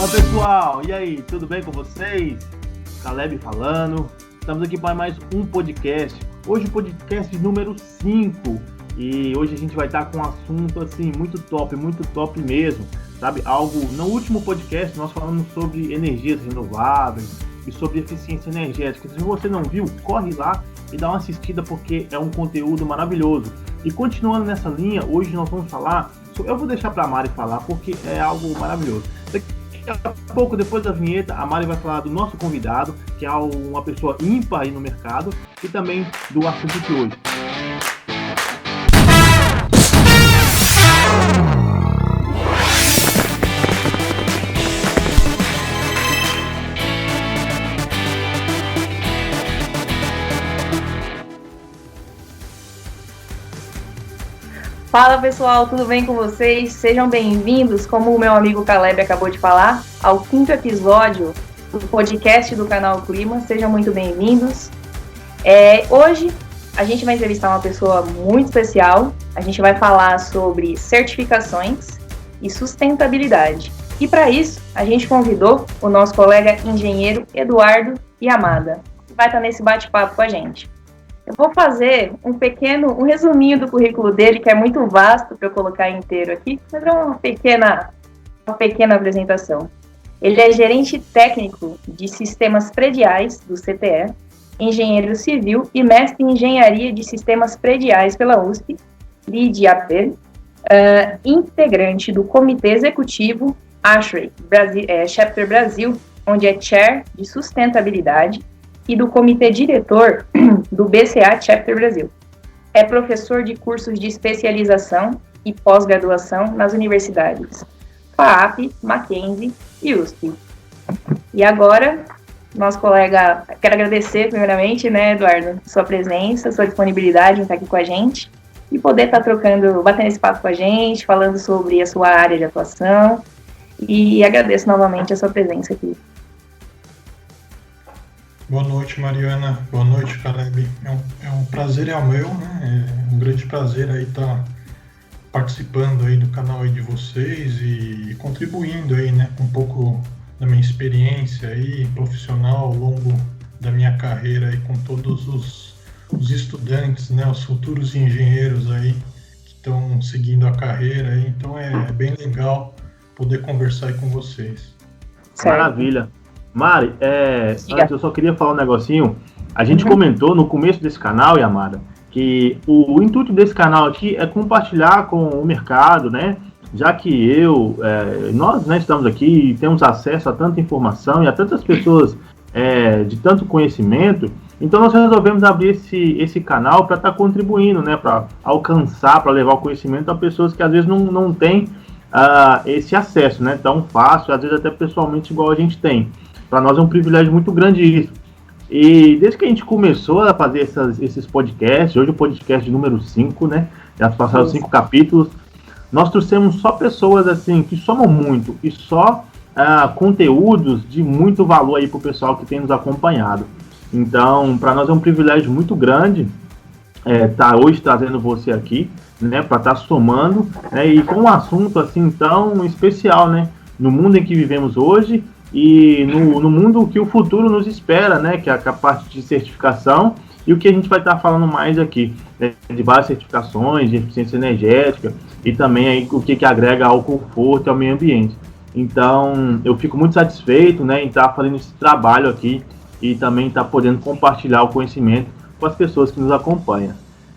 Fala pessoal, e aí, tudo bem com vocês? Caleb falando, estamos aqui para mais um podcast, hoje o podcast número 5, e hoje a gente vai estar com um assunto assim, muito top mesmo, sabe? Algo, no último podcast nós falamos sobre energias renováveis e sobre eficiência energética. Se você não viu, corre lá e dá uma assistida porque é um conteúdo maravilhoso. E continuando nessa linha, hoje nós vamos falar, eu vou deixar para a Mari falar porque é algo maravilhoso. Daqui a pouco, depois da vinheta, a Mari vai falar do nosso convidado, que é uma pessoa ímpar aí no mercado, e também do assunto de hoje. Fala pessoal, tudo bem com vocês? Sejam bem-vindos, como o meu amigo Caleb acabou de falar, ao 5º episódio do podcast do canal Clima. Sejam muito bem-vindos. Hoje a gente vai entrevistar uma pessoa muito especial. A gente vai falar sobre certificações e sustentabilidade. E para isso, a gente convidou o nosso colega engenheiro Eduardo Yamada, que vai estar nesse bate-papo com a gente. Eu vou fazer um resuminho do currículo dele, que é muito vasto para eu colocar inteiro aqui, mas é uma pequena apresentação. Ele é gerente técnico de sistemas prediais do CTE, engenheiro civil e mestre em engenharia de sistemas prediais pela USP, LID-AP, integrante do comitê executivo ASHRAE, Chapter Brasil, onde é chair de sustentabilidade, e do comitê diretor do BCA Chapter Brasil. É professor de cursos de especialização e pós-graduação nas universidades FAAP, Mackenzie e USP. E agora, nosso colega, quero agradecer primeiramente, Eduardo, sua presença, sua disponibilidade em estar aqui com a gente e poder estar batendo esse papo com a gente, falando sobre a sua área de atuação, e agradeço novamente a sua presença aqui. Boa noite, Mariana. Boa noite, Caleb. É um prazer, é o meu, né? É um grande prazer aí estar participando aí do canal aí de vocês e contribuindo aí, né, com um pouco da minha experiência aí profissional ao longo da minha carreira aí com todos os estudantes, né, os futuros engenheiros aí que estão seguindo a carreira aí. Então é bem legal poder conversar aí com vocês. Maravilha. Mari, antes eu só queria falar um negocinho. A gente comentou no começo desse canal, Yamada, que o intuito desse canal aqui é compartilhar com o mercado, né? Já que nós, né, estamos aqui e temos acesso a tanta informação e a tantas pessoas de tanto conhecimento, então nós resolvemos abrir esse canal para estar contribuindo, né? Para alcançar, para levar o conhecimento a pessoas que às vezes não têm esse acesso, né? Tão fácil, às vezes até pessoalmente igual a gente tem. Para nós é um privilégio muito grande isso. E desde que a gente começou a fazer esses podcasts, hoje o podcast número 5, né? Já passaram 5 capítulos. Nós trouxemos só pessoas assim que somam muito e só conteúdos de muito valor aí para o pessoal que tem nos acompanhado. Então, para nós é um privilégio muito grande estar hoje trazendo você aqui, né? Para estar somando, né, e com um assunto assim tão especial, né? No mundo em que vivemos hoje. E no mundo que o futuro nos espera, né, que é a parte de certificação, e o que a gente vai estar falando mais aqui, né, de várias certificações, de eficiência energética, e também aí o que agrega ao conforto e ao meio ambiente. Então, eu fico muito satisfeito, né, em estar fazendo esse trabalho aqui, e também estar podendo compartilhar o conhecimento com as pessoas que nos acompanham.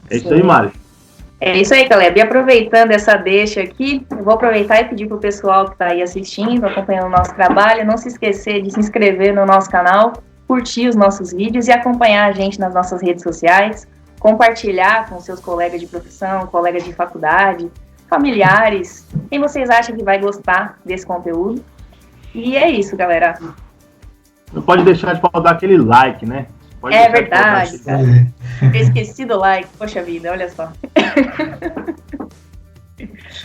É isso aí, Mari. É isso aí, Caleb. E aproveitando essa deixa aqui, eu vou aproveitar e pedir para o pessoal que está aí assistindo, acompanhando o nosso trabalho, não se esquecer de se inscrever no nosso canal, curtir os nossos vídeos e acompanhar a gente nas nossas redes sociais, compartilhar com seus colegas de profissão, colegas de faculdade, familiares, quem vocês acham que vai gostar desse conteúdo. E é isso, galera. Não pode deixar de dar aquele like, né? É verdade, cara. Eu esqueci do like, poxa vida, olha só.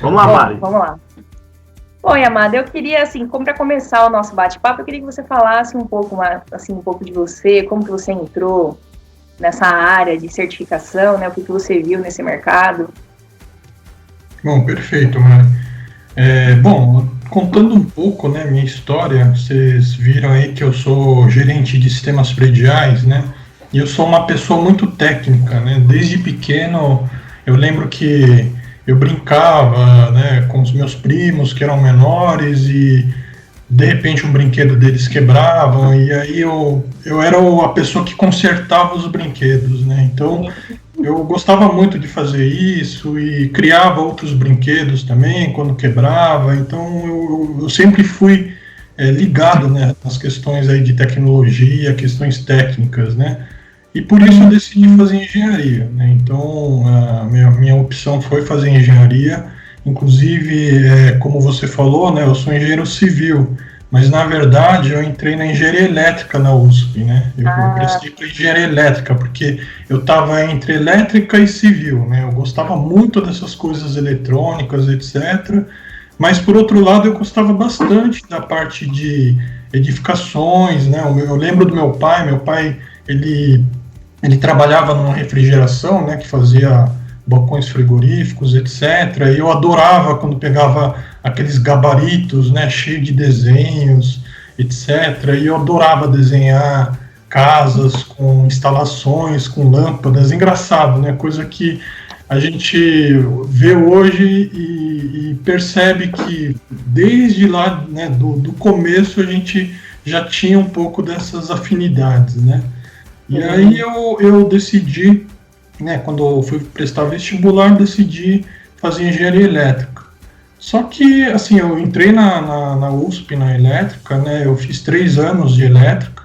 Vamos lá, Mari. Vamos lá. Bom, Yamada, eu queria, assim, como para começar o nosso bate-papo, eu queria que você falasse um pouco de você, como que você entrou nessa área de certificação, né? O que você viu nesse mercado? Bom, perfeito, Mari. Bom, contando um pouco, né, minha história, vocês viram aí que eu sou gerente de sistemas prediais, né, e eu sou uma pessoa muito técnica, né, desde pequeno eu lembro que eu brincava, né, com os meus primos que eram menores e de repente um brinquedo deles quebrava e aí eu era a pessoa que consertava os brinquedos, né, então eu gostava muito de fazer isso e criava outros brinquedos também quando quebrava, então eu sempre fui ligado, né, nas questões aí de tecnologia, questões técnicas, né, e por isso eu decidi fazer engenharia, né, então a minha opção foi fazer engenharia, inclusive, como você falou, né, eu sou engenheiro civil, mas na verdade eu entrei na engenharia elétrica na USP, né? Eu prestei para engenharia elétrica, porque eu estava entre elétrica e civil, né? Eu gostava muito dessas coisas eletrônicas, etc. Mas por outro lado eu gostava bastante da parte de edificações, né? Eu lembro do meu pai ele trabalhava numa refrigeração, né? Que fazia balcões frigoríficos, etc. E eu adorava quando pegava aqueles gabaritos, né, cheio de desenhos, etc. E eu adorava desenhar casas com instalações, com lâmpadas. Engraçado, né, coisa que a gente vê hoje e percebe que desde lá, né, do começo a gente já tinha um pouco dessas afinidades, né. E aí eu decidi, né, quando eu fui prestar vestibular, decidi fazer engenharia elétrica. Só que, assim, eu entrei na USP, na elétrica, né, eu fiz 3 anos de elétrica,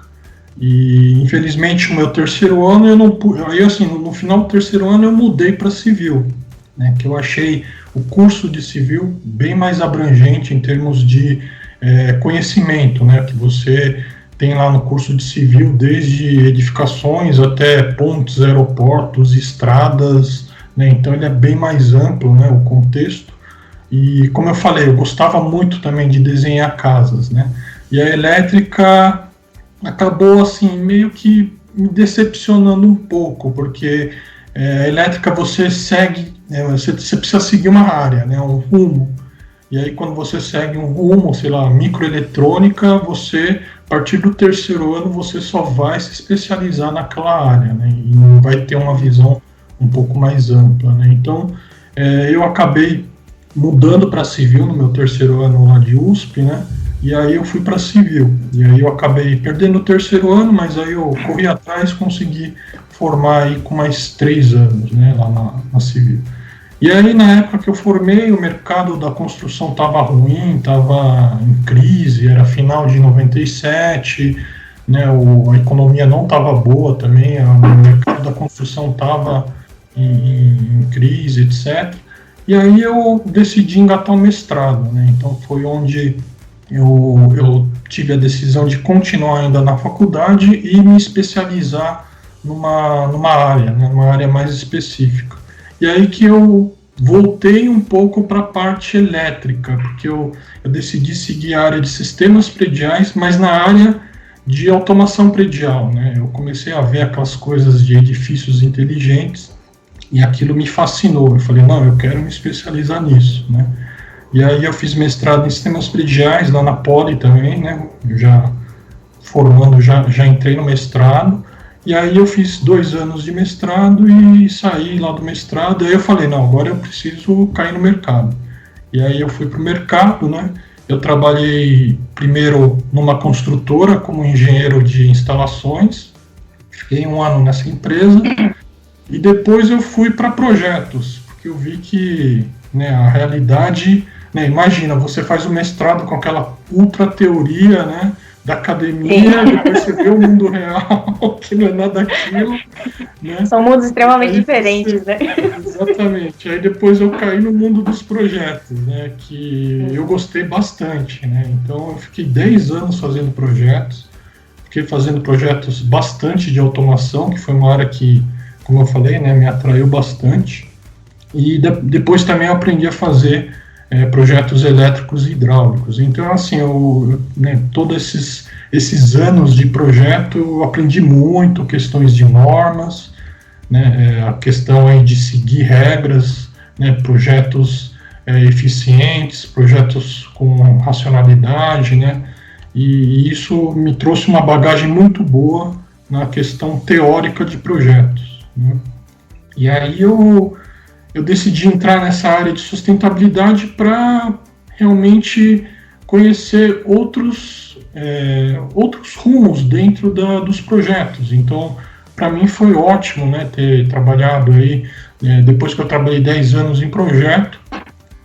e infelizmente o meu terceiro ano eu não pude, aí assim, no final do terceiro ano eu mudei para civil, né, que eu achei o curso de civil bem mais abrangente em termos de conhecimento, né, que você tem lá no curso de civil desde edificações até pontes, aeroportos, estradas, né, então ele é bem mais amplo, né, o contexto. E como eu falei, eu gostava muito também de desenhar casas, né? E a elétrica acabou assim meio que me decepcionando um pouco, porque a elétrica você segue, né, você precisa seguir uma área, né, um rumo. E aí quando você segue um rumo, sei lá, microeletrônica, você, a partir do terceiro ano, você só vai se especializar naquela área, né? E não vai ter uma visão um pouco mais ampla, né? Então eu acabei mudando para civil no meu terceiro ano lá de USP, né? E aí eu fui para civil. E aí eu acabei perdendo o terceiro ano, mas aí eu corri atrás, consegui formar aí com mais 3 anos, né? Lá na civil. E aí na época que eu formei, o mercado da construção estava ruim, estava em crise, era final de 97, né? A economia não estava boa também, o mercado da construção estava em crise, etc. E aí eu decidi engatar o mestrado, né? Então foi onde eu tive a decisão de continuar ainda na faculdade e me especializar numa área, né? Uma área mais específica. E aí que eu voltei um pouco para a parte elétrica, porque eu decidi seguir a área de sistemas prediais, mas na área de automação predial, né? Eu comecei a ver aquelas coisas de edifícios inteligentes, e aquilo me fascinou. Eu falei, não, eu quero me especializar nisso, né? E aí eu fiz mestrado em sistemas prediais lá na Poli também, né? Eu já formando, já entrei no mestrado. E aí eu fiz 2 anos de mestrado e saí lá do mestrado. E aí eu falei, não, agora eu preciso cair no mercado. E aí eu fui para o mercado, né? Eu trabalhei primeiro numa construtora como engenheiro de instalações. Fiquei 1 ano nessa empresa. E depois eu fui para projetos, porque eu vi que, né, a realidade, né, imagina, você faz o mestrado com aquela ultra teoria, né, da academia, depois você vê o mundo real, que não é nada daquilo, né? São mundos extremamente diferentes, né? Exatamente. Aí depois eu caí no mundo dos projetos, né, que eu gostei bastante, né? Então eu fiquei 10 anos fazendo projetos, fiquei fazendo projetos bastante de automação, que foi uma área que, como eu falei, né, me atraiu bastante. E depois também eu aprendi a fazer projetos elétricos e hidráulicos. Então, assim, né, todos esses anos de projeto eu aprendi muito, questões de normas, né, a questão aí de seguir regras, né, projetos eficientes, projetos com racionalidade, né? E isso me trouxe uma bagagem muito boa na questão teórica de projetos, né? E aí eu decidi entrar nessa área de sustentabilidade para realmente conhecer outros rumos dentro dos projetos. Então, para mim foi ótimo, né, ter trabalhado aí, depois que eu trabalhei 10 anos em projeto,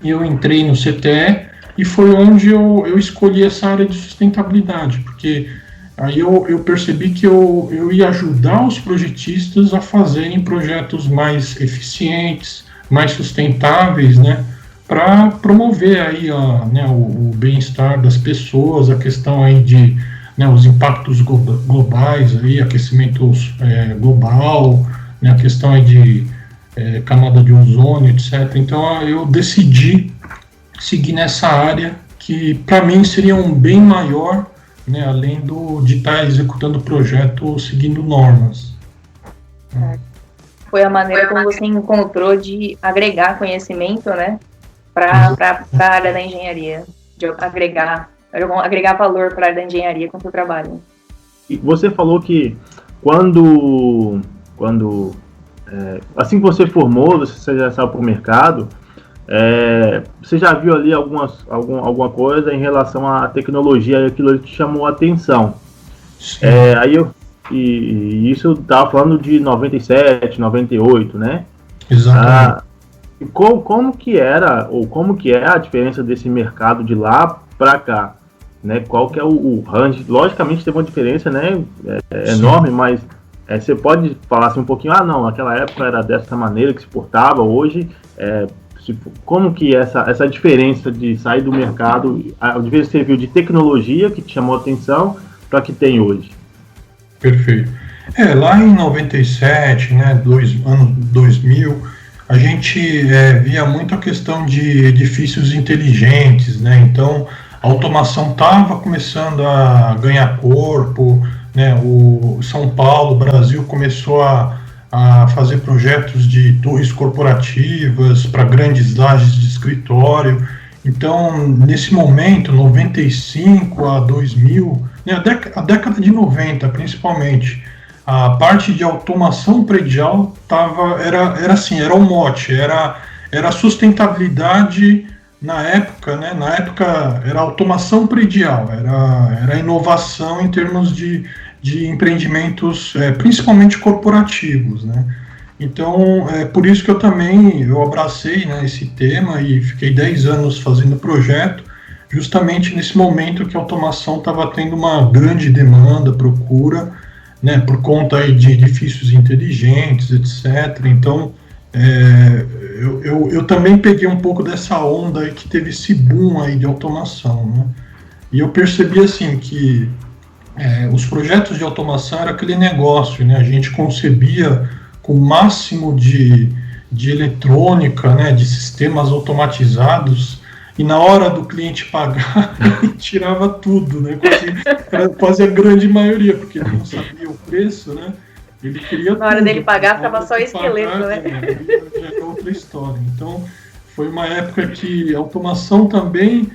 eu entrei no CTE e foi onde eu escolhi essa área de sustentabilidade, porque aí eu percebi que eu ia ajudar os projetistas a fazerem projetos mais eficientes, mais sustentáveis, né, para promover aí o bem-estar das pessoas, a questão aí de, né, os impactos globais, aí, aquecimento global, né, a questão aí de camada de ozônio, etc. Então eu decidi seguir nessa área que para mim seria um bem maior, né, além de estar executando o projeto seguindo normas. Foi a maneira como você encontrou de agregar conhecimento, né, para a área da engenharia, de agregar valor para a área da engenharia com o seu trabalho. E você falou que quando assim que você formou, você já saiu para o mercado, você já viu ali alguma coisa em relação à tecnologia e aquilo que te chamou a atenção. E isso eu estava falando de 97, 98, né? Exatamente. Como que era, ou como que é a diferença desse mercado de lá para cá? Né? Qual que é o range? Logicamente teve uma diferença, né? Enorme, mas você pode falar assim um pouquinho, naquela época era dessa maneira que se portava, hoje, como que essa diferença de sair do mercado, a diferença que você viu de tecnologia que te chamou a atenção para que tem hoje? Perfeito. Lá em 97, né, ano 2000, a gente via muito a questão de edifícios inteligentes, né? Então a automação estava começando a ganhar corpo, né? O São Paulo, Brasil começou a fazer projetos de torres corporativas para grandes lajes de escritório. Então, nesse momento, 95 a 2000, né, a década de 90 principalmente, a parte de automação predial era o mote, era sustentabilidade na época, né? Na época era automação predial, era inovação em termos de empreendimentos, principalmente corporativos, né? Então, por isso que eu abracei, né, esse tema e fiquei 10 anos fazendo projeto, justamente nesse momento que a automação estava tendo uma grande demanda, procura, né, por conta aí de edifícios inteligentes, etc. Então, eu também peguei um pouco dessa onda aí que teve esse boom aí de automação, né? E eu percebi assim que os projetos de automação era aquele negócio, né? A gente concebia com o máximo de eletrônica, né, de sistemas automatizados, e na hora do cliente pagar, ele tirava tudo, né? Quase a grande maioria, porque ele não sabia o preço, né? Ele queria na hora dele pagar, ficava só esqueleto, né? Já é outra história. Então, foi uma época que a automação também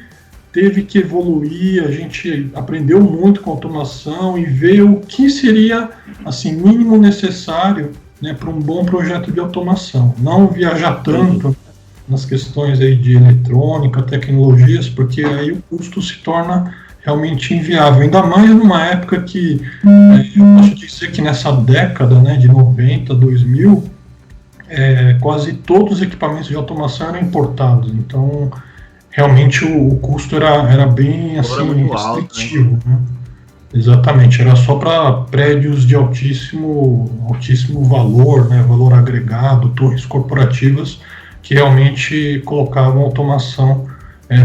teve que evoluir, a gente aprendeu muito com a automação e veio o que seria, assim, mínimo necessário, né, para um bom projeto de automação. Não viajar tanto nas questões aí de eletrônica, tecnologias, porque aí o custo se torna realmente inviável. Ainda mais numa época que, eu posso dizer que nessa década, né, de 90, 2000, quase todos os equipamentos de automação eram importados. Então, realmente o custo era bem assim, restritivo, né? Exatamente, era só para prédios de altíssimo valor, né, valor agregado, torres corporativas que realmente colocavam automação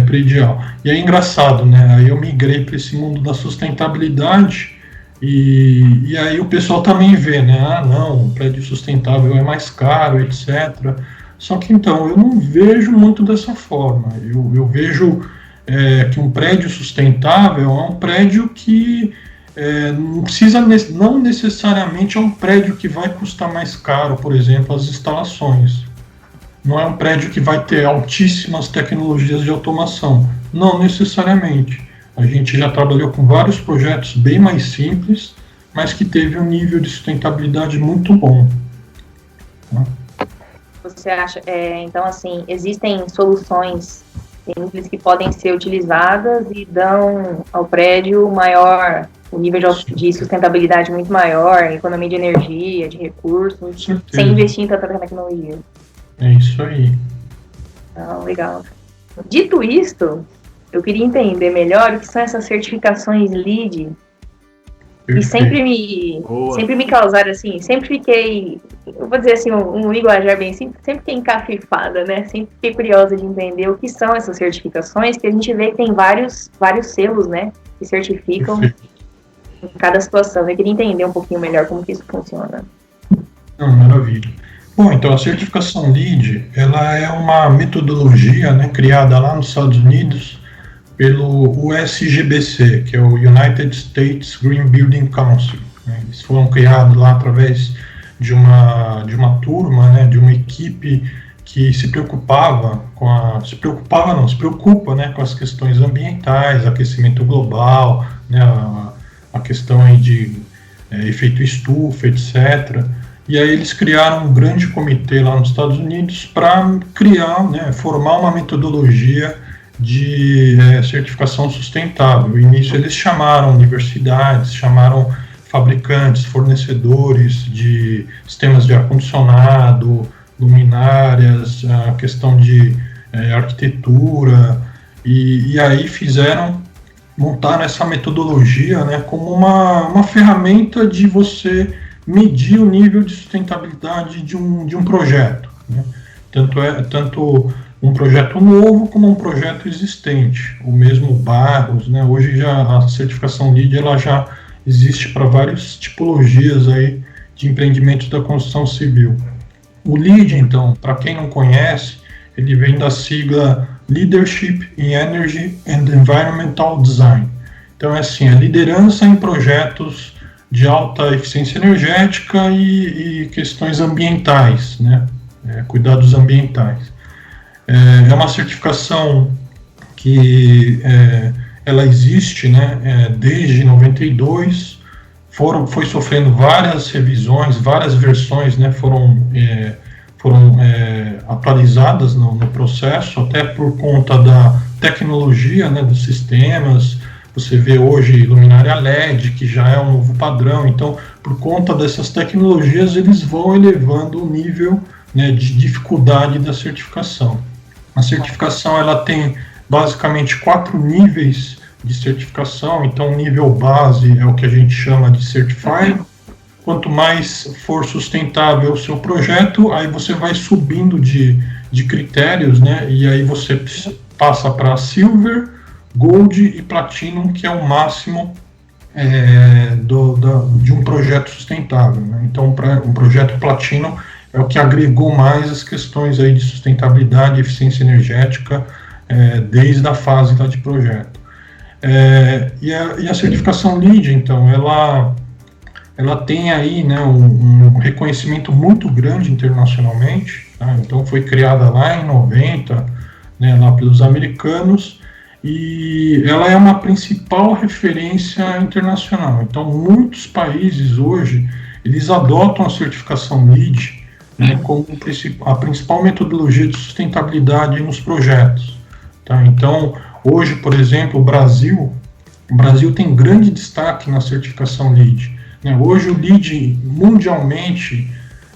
predial. E é engraçado, né, aí eu migrei para esse mundo da sustentabilidade e aí o pessoal também vê, né, não, o prédio sustentável é mais caro, etc. Só que então, eu não vejo muito dessa forma, eu vejo que um prédio sustentável é um prédio que não necessariamente é um prédio que vai custar mais caro, por exemplo, as instalações. não é um prédio que vai ter altíssimas tecnologias de automação. Não necessariamente. A gente já trabalhou com vários projetos bem mais simples, mas que teve um nível de sustentabilidade muito bom. Você acha, então assim, existem soluções simples que podem ser utilizadas e dão ao prédio um nível de sustentabilidade muito maior, economia de energia, de recursos, sem investir em tanta tecnologia. É isso aí. Legal. Dito isto, eu queria entender melhor o que são essas certificações LEED. E sempre me causaram assim, sempre fiquei, eu vou dizer assim, um linguajar bem simples, sempre fiquei encafifada, né? Sempre fiquei curiosa de entender o que são essas certificações, que a gente vê que tem vários selos, né? Que certificam em cada situação. Eu queria entender um pouquinho melhor como que isso funciona. Maravilha. Bom, então a certificação LEED, ela é uma metodologia, né, criada lá nos Estados Unidos pelo USGBC, que é o United States Green Building Council. Eles foram criados lá através de uma turma, né, de uma equipe que se preocupa, né, com as questões ambientais, aquecimento global, né, a questão aí de efeito estufa, etc. E aí eles criaram um grande comitê lá nos Estados Unidos para criar, né, formar uma metodologia de certificação sustentável. No início eles chamaram universidades, chamaram fabricantes, fornecedores de sistemas de ar-condicionado, luminárias, a questão de arquitetura, e aí montaram essa metodologia, né, como uma ferramenta de você medir o nível de sustentabilidade de um projeto, né? Tanto um projeto novo como um projeto existente. O mesmo Barros, né? Hoje já a certificação LEED ela já existe para várias tipologias aí de empreendimentos da construção civil. O LEED, então, para quem não conhece, ele vem da sigla Leadership in Energy and Environmental Design. Então é assim, a liderança em projetos de alta eficiência energética e questões ambientais, né? Cuidados ambientais. É uma certificação que ela existe, né, desde 92, foi sofrendo várias revisões, várias versões, né, foram atualizadas no processo, até por conta da tecnologia, né, dos sistemas. Você vê hoje luminária LED, que já é um novo padrão. Então, por conta dessas tecnologias, eles vão elevando o nível, né, de dificuldade da certificação. A certificação ela tem basicamente 4 níveis de certificação. Então, o nível base é o que a gente chama de Certified. Quanto mais for sustentável o seu projeto, aí você vai subindo de critérios, né? E aí você passa para Silver, Gold e Platinum, que é o máximo de um projeto sustentável, né? Então, um projeto Platinum é o que agregou mais as questões aí de sustentabilidade e eficiência energética desde a fase lá de projeto. E a certificação LEED, então, ela tem aí, né, um reconhecimento muito grande internacionalmente, tá? Então foi criada lá em 90, né, lá pelos americanos, e ela é uma principal referência internacional. Então muitos países hoje, eles adotam a certificação LEED, né, como a principal metodologia de sustentabilidade nos projetos, tá? Então hoje, por exemplo, o Brasil tem grande destaque na certificação LEED. Hoje o LEED, mundialmente,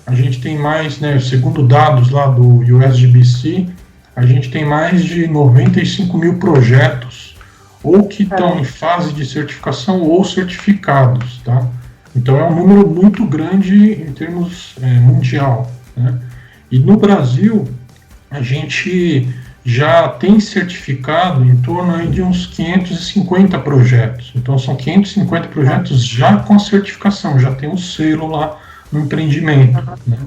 a gente tem mais, né, segundo dados lá do USGBC, a gente tem mais de 95 mil projetos, ou que estão em fase de certificação ou certificados, tá? Então é um número muito grande em termos mundial, né? E no Brasil, a gente já tem certificado em torno aí de uns 550 projetos. Então são 550 projetos já com a certificação, já tem um selo lá no empreendimento, né?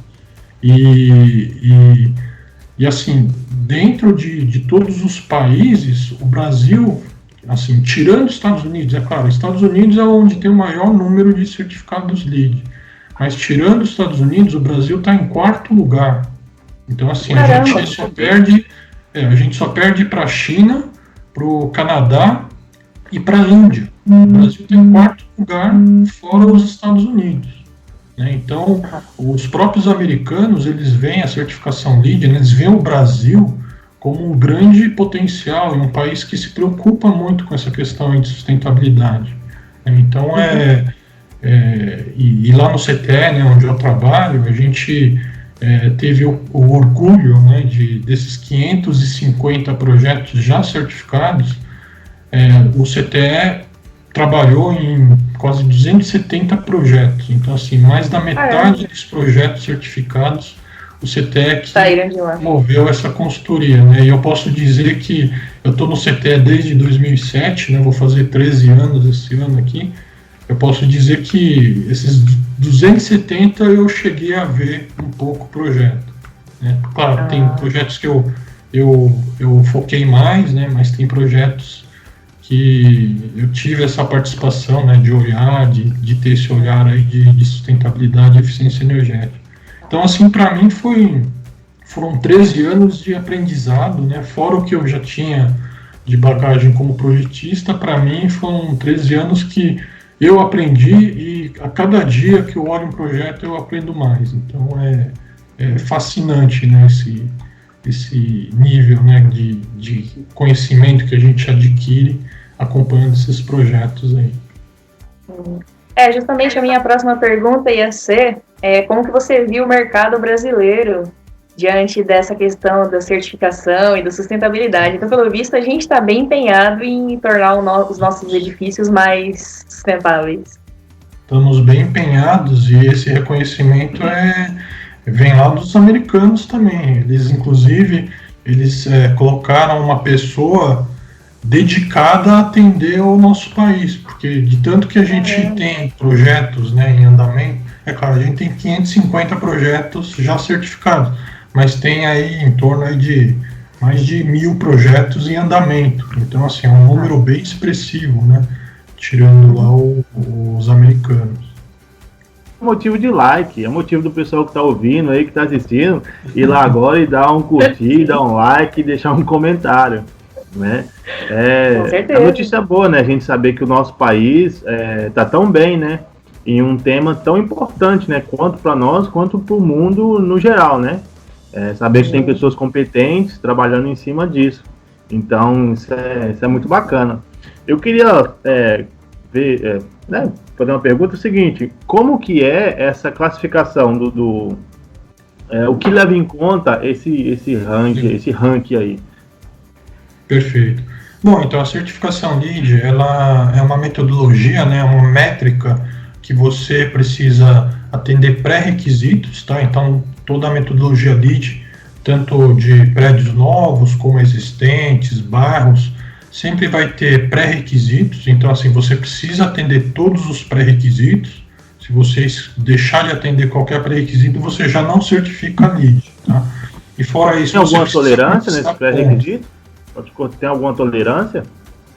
E assim, dentro de todos os países, o Brasil, assim, tirando os Estados Unidos, é claro, os Estados Unidos é onde tem o maior número de certificados LEED, mas tirando os Estados Unidos, o Brasil está em 4º lugar, Então, assim, a gente só perde para a China, para o Canadá e para a Índia. O Brasil tem o 4º lugar, fora os Estados Unidos. Né? Então, os próprios americanos, eles veem a certificação LEED, eles veem o Brasil como um grande potencial e um país que se preocupa muito com essa questão de sustentabilidade. Então, e lá no CTE, né, onde eu trabalho, a gente teve o orgulho, né, desses 550 projetos já certificados. O CTE trabalhou em quase 270 projetos, então assim, mais da metade dos projetos certificados, o CTE que moveu essa consultoria, né? E eu posso dizer que eu estou no CTE desde 2007, né? Vou fazer 13 anos esse ano aqui. Eu posso dizer que esses 270 eu cheguei a ver um pouco o projeto, né? Claro, tem projetos que eu foquei mais, né? Mas tem projetos que eu tive essa participação, né? De olhar, de ter esse olhar aí de sustentabilidade e eficiência energética. Então, assim, para mim foram 13 anos de aprendizado, né? Fora o que eu já tinha de bagagem como projetista, para mim foram 13 anos que eu aprendi e a cada dia que eu olho um projeto eu aprendo mais. Então é fascinante, né, esse nível, né, de conhecimento que a gente adquire acompanhando esses projetos aí. Justamente a minha próxima pergunta ia ser como que você viu o mercado brasileiro diante dessa questão da certificação e da sustentabilidade. Então, pelo visto, a gente está bem empenhado em tornar os nossos edifícios mais sustentáveis. Estamos bem empenhados e esse reconhecimento vem lá dos americanos também. Eles, inclusive, colocaram uma pessoa dedicada a atender ao nosso país, porque de tanto que a gente tem projetos, né, em andamento, é claro, a gente tem 550 projetos já certificados, mas tem aí em torno aí de mais de 1.000 projetos em andamento. Então, assim, é um número bem expressivo, né? Tirando lá os americanos. Motivo de like, é motivo do pessoal que está ouvindo aí, que está assistindo, ir lá agora e dar um curtir, dar um like e deixar um comentário, né? Com certeza. A notícia boa, né? A gente saber que o nosso país está tão bem, né? Em um tema tão importante, né? Quanto para nós, quanto para o mundo no geral, né? Saber que tem pessoas competentes trabalhando em cima disso. Então, isso é muito bacana. Eu queria fazer uma pergunta, seguinte: como que é essa classificação o que leva em conta esse ranking aí? Perfeito. Bom, então a certificação LEED, ela é uma metodologia, né, uma métrica que você precisa atender pré-requisitos, tá? Então, toda a metodologia LEED, tanto de prédios novos como existentes, bairros, sempre vai ter pré-requisitos. Então, assim, você precisa atender todos os pré-requisitos. Se você deixar de atender qualquer pré-requisito, você já não certifica a LEED, tá? E fora isso, tem alguma tolerância nesse pré-requisito? Tem alguma tolerância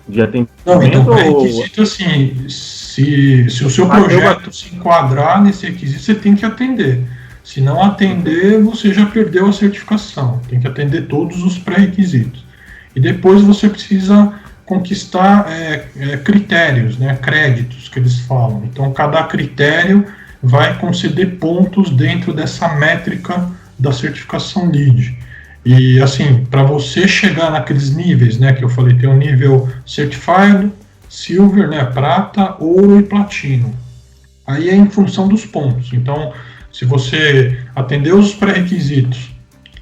de atendimento? Não, então, pré-requisito, assim, se o seu projeto se enquadrar nesse requisito, você tem que atender. Se não atender, você já perdeu a certificação. Tem que atender todos os pré-requisitos. E depois você precisa conquistar critérios, né, créditos que eles falam. Então, cada critério vai conceder pontos dentro dessa métrica da certificação LEED. E, assim, para você chegar naqueles níveis, né, que eu falei, tem o nível Certified, Silver, né, prata, ouro e platino. Aí é em função dos pontos. Então, se você atendeu os pré-requisitos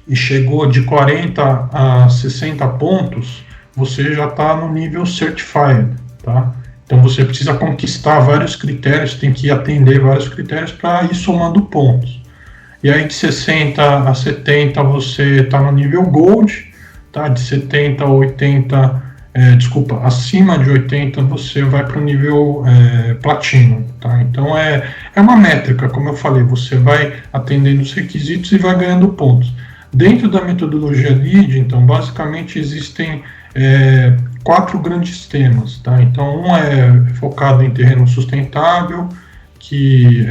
e chegou de 40 a 60 pontos, você já está no nível Certified, tá? Então, você precisa conquistar vários critérios, tem que atender vários critérios para ir somando pontos. E aí de 60 a 70 você está no nível Gold, tá? De 70 a 80, acima de 80 você vai para o nível Platino, tá? Então é uma métrica, como eu falei, você vai atendendo os requisitos e vai ganhando pontos. Dentro da metodologia LEED, então, basicamente existem 4 grandes temas, tá? Então, um é focado em terreno sustentável, que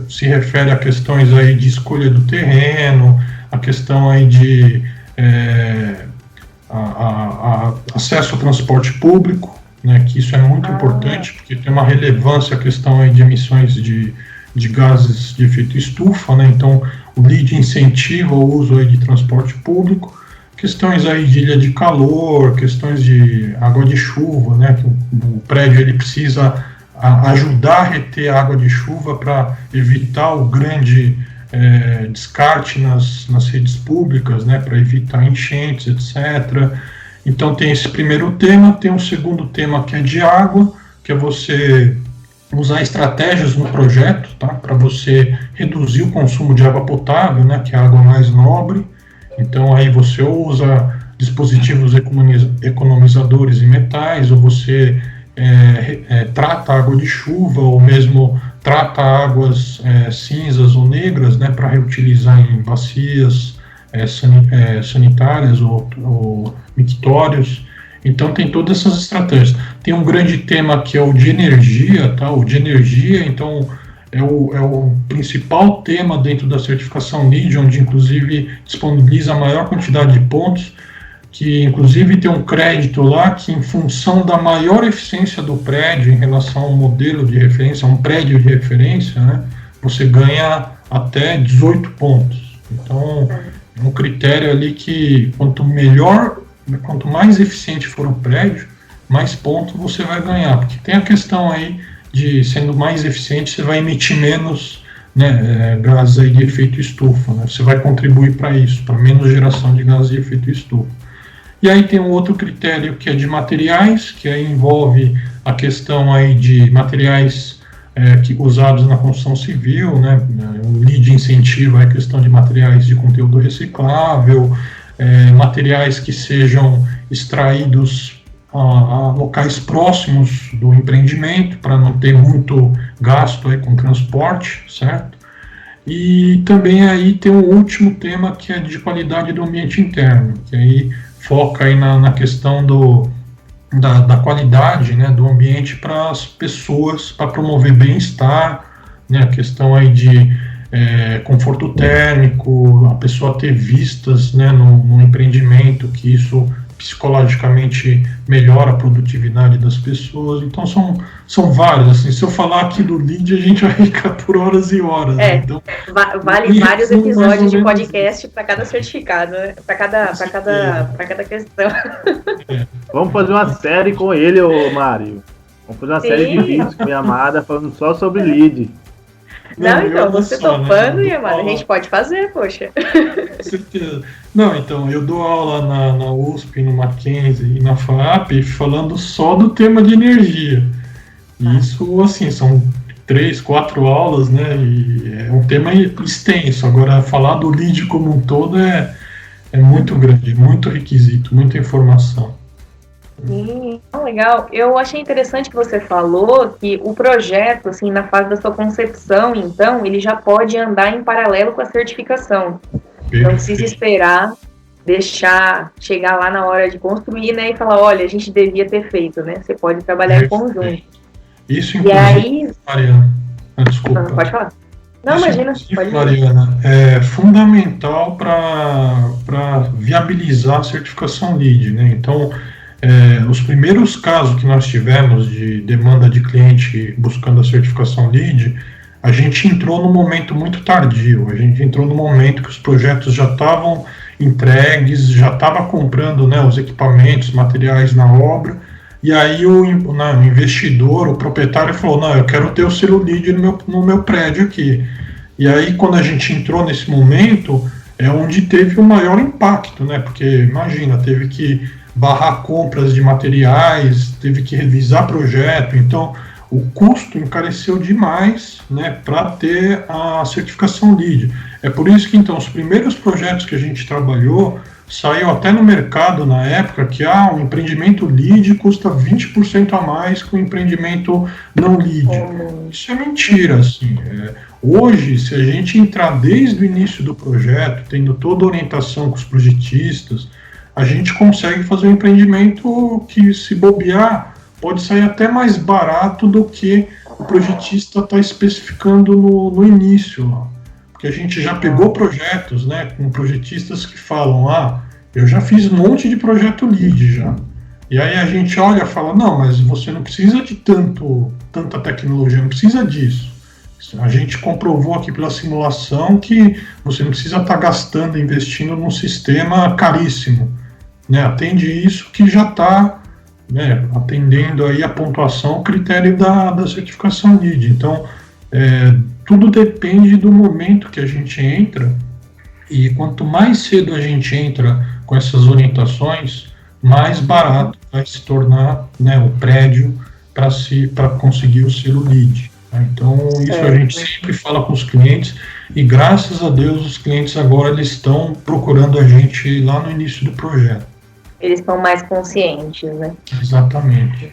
se refere a questões aí de escolha do terreno, a questão aí de acesso ao transporte público, né, que isso é muito importante, porque tem uma relevância a questão aí de emissões de gases de efeito estufa, né, então o LEED incentiva o uso aí de transporte público, questões aí de ilha de calor, questões de água de chuva, né, que o prédio ele precisa ajudar a reter água de chuva para evitar o grande descarte nas redes públicas, né, para evitar enchentes, etc. Então tem esse primeiro tema, tem um segundo tema que é de água, que é você usar estratégias no projeto, tá, para você reduzir o consumo de água potável, né, que é a água mais nobre. Então aí você usa dispositivos economizadores em metais, ou você trata água de chuva, ou mesmo trata águas cinzas ou negras, né, para reutilizar em bacias sanitárias ou mictórios. Então tem todas essas estratégias. Tem um grande tema que é o de energia, tá? O de energia, então é o principal tema dentro da certificação LEED, onde inclusive disponibiliza a maior quantidade de pontos, que inclusive tem um crédito lá que, em função da maior eficiência do prédio em relação ao modelo de referência, a um prédio de referência, né, você ganha até 18 pontos. Então é um critério ali que quanto mais eficiente for o prédio, mais pontos você vai ganhar, porque tem a questão aí de, sendo mais eficiente, você vai emitir menos, né, gases aí de efeito estufa, né, você vai contribuir para isso, para menos geração de gases de efeito estufa. E aí tem um outro critério que é de materiais, que aí envolve a questão aí de materiais usados na construção civil, né, o LEED incentiva a questão de materiais de conteúdo reciclável, materiais que sejam extraídos a locais próximos do empreendimento, para não ter muito gasto aí com transporte, certo? E também aí tem o último tema, que é de qualidade do ambiente interno, que aí foca aí na questão da qualidade, né, do ambiente para as pessoas, para promover bem-estar, né, a questão aí de conforto térmico, a pessoa ter vistas, né, no empreendimento, que isso psicologicamente melhora a produtividade das pessoas. Então são vários, assim, se eu falar aqui do LEED, a gente vai ficar por horas e horas. Né? Então, vale vários episódios de podcast para cada certificado, né? para cada questão. Vamos fazer uma série com ele, Mário. Vamos fazer uma série de vídeos com a Amada falando só sobre LEED. Não, então, você topando, né? Amada, a gente pode fazer, poxa. Com certeza. Não, então, eu dou aula na USP, no Mackenzie e na FAP falando só do tema de energia. E isso, assim, são 3, 4 aulas, né? E é um tema extenso. Agora, falar do LEED como um todo é muito grande, muito requisito, muita informação. Legal. Eu achei interessante que você falou que o projeto, assim, na fase da sua concepção, então, ele já pode andar em paralelo com a certificação. Não precisa esperar, deixar chegar lá na hora de construir, né, e falar, olha, a gente devia ter feito, né? Você pode trabalhar em conjunto. Isso, inclusive, aí... Mariana, desculpa. Não, pode falar. Não, isso, imagina. Pode Mariana, é fundamental para viabilizar a certificação LEED, né? Então, os primeiros casos que nós tivemos de demanda de cliente buscando a certificação LEED, a gente entrou num momento muito tardio, a gente entrou no momento que os projetos já estavam entregues, já estava comprando, né, os equipamentos, materiais na obra, e aí o investidor, o proprietário falou, não, eu quero ter o selo LEED no meu prédio aqui. E aí quando a gente entrou nesse momento, é onde teve o maior impacto, né, porque imagina, teve que barrar compras de materiais, teve que revisar projeto, então o custo encareceu demais, né, para ter a certificação LEED. É por isso que então os primeiros projetos que a gente trabalhou saiu até no mercado na época que um empreendimento LEED custa 20% a mais que um empreendimento não LEED. Isso é mentira, assim. Hoje, se a gente entrar desde o início do projeto, tendo toda a orientação com os projetistas, a gente consegue fazer um empreendimento que, se bobear, pode sair até mais barato do que o projetista está especificando no início lá. porque a gente já pegou projetos, né, com projetistas que falam, eu já fiz um monte de projeto lead já. E aí a gente olha e fala, não, mas você não precisa de tanta tecnologia, não precisa disso. A gente comprovou aqui pela simulação que você não precisa estar gastando, investindo num sistema caríssimo. Né? Atende isso que já está, né, atendendo aí a pontuação, o critério da certificação LEED. Então, tudo depende do momento que a gente entra, e quanto mais cedo a gente entra com essas orientações, mais barato vai se tornar, né, o prédio para conseguir o selo LEED. Então, isso a gente sempre fala com os clientes, e graças a Deus os clientes agora eles estão procurando a gente lá no início do projeto. Eles estão mais conscientes, né? Exatamente.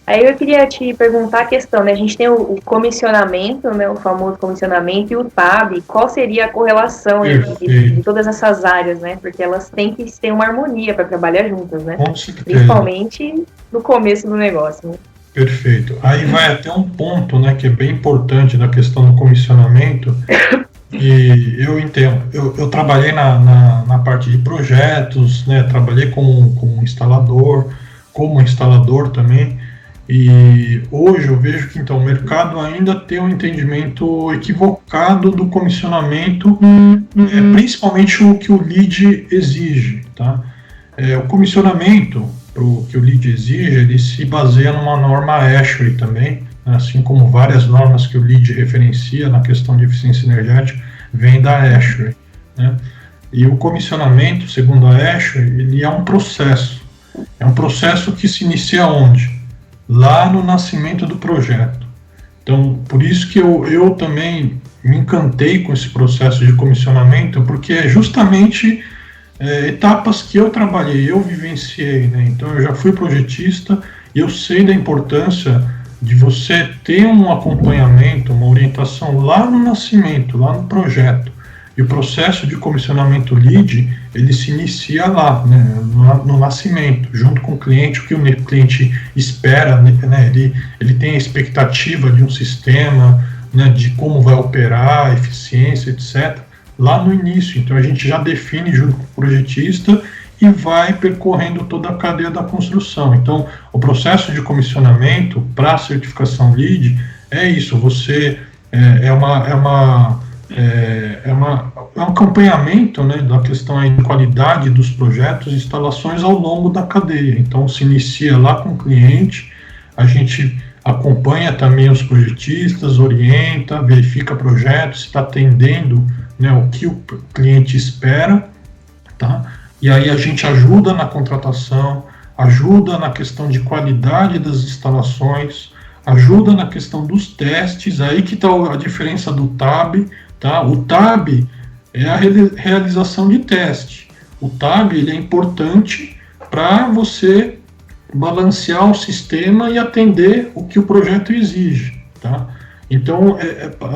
Aí eu queria te perguntar a questão, né? A gente tem o comissionamento, né? O famoso comissionamento, e o TAB. Qual seria a correlação de todas essas áreas, né? Porque elas têm que ter uma harmonia para trabalhar juntas, né? Com certeza. Principalmente no começo do negócio, né? Perfeito. Aí vai até um ponto, né, que é bem importante na questão do comissionamento, e eu entendo, eu trabalhei na parte de projetos, né, trabalhei como instalador também, e hoje eu vejo que então o mercado ainda tem um entendimento equivocado do comissionamento, principalmente o que o LEED exige, tá? O comissionamento que o LEED exige, ele se baseia numa norma ASHRAE também, né, assim como várias normas que o LEED referencia na questão de eficiência energética, vem da ASHRAE, né? E o comissionamento, segundo a ASHRAE, ele é um processo que se inicia onde? Lá no nascimento do projeto. Então, por isso que eu também me encantei com esse processo de comissionamento, porque é justamente etapas que eu trabalhei, eu vivenciei, né? Então eu já fui projetista e eu sei da importância de você ter um acompanhamento, uma orientação lá no nascimento, lá no projeto. E o processo de comissionamento LEED, ele se inicia lá, né, no nascimento, junto com o cliente, o que o cliente espera, né, ele tem a expectativa de um sistema, né, de como vai operar, eficiência, etc., lá no início. Então a gente já define junto com o projetista e vai percorrendo toda a cadeia da construção. Então o processo de comissionamento para a certificação LEED é isso, você é um acompanhamento, né, da questão de qualidade dos projetos e instalações ao longo da cadeia. Então se inicia lá com o cliente, a gente acompanha também os projetistas, orienta, verifica projetos, se está atendendo, né, o que o cliente espera, tá? E aí a gente ajuda na contratação, ajuda na questão de qualidade das instalações, ajuda na questão dos testes, aí que está a diferença do TAB, tá? O TAB é a realização de teste. O TAB ele é importante para você balancear o sistema e atender o que o projeto exige, tá? Então,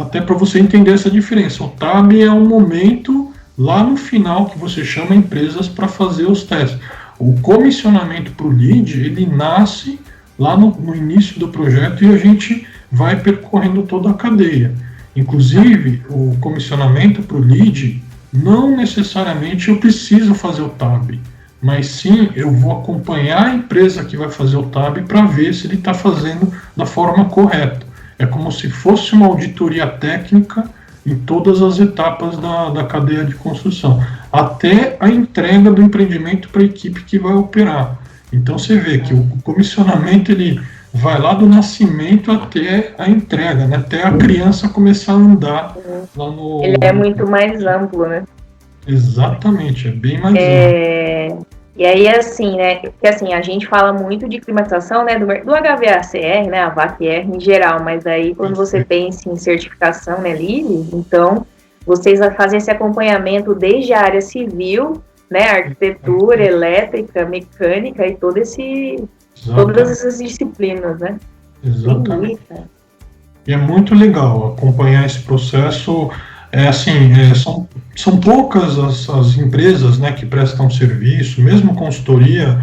até para você entender essa diferença, o TAB é um momento lá no final que você chama empresas para fazer os testes. O comissionamento para o LEED, ele nasce lá no início do projeto e a gente vai percorrendo toda a cadeia. Inclusive, o comissionamento para o LEED, não necessariamente eu preciso fazer o TAB, mas sim eu vou acompanhar a empresa que vai fazer o TAB para ver se ele está fazendo da forma correta. É como se fosse uma auditoria técnica em todas as etapas da cadeia de construção, até a entrega do empreendimento para a equipe que vai operar. Então você vê que o comissionamento ele vai lá do nascimento até a entrega, né? Até a criança começar a andar lá no... Ele é muito mais amplo, né? Exatamente, é bem mais amplo. E aí, assim, né, porque assim, a gente fala muito de climatização, né, do HVACR, né, a VACR em geral, mas aí quando você pensa em certificação, né, LEED, então vocês fazem esse acompanhamento desde a área civil, né, arquitetura, elétrica, mecânica e todas essas disciplinas, né? Exatamente. E é muito legal acompanhar esse processo. São poucas as empresas, né, que prestam serviço, mesmo consultoria,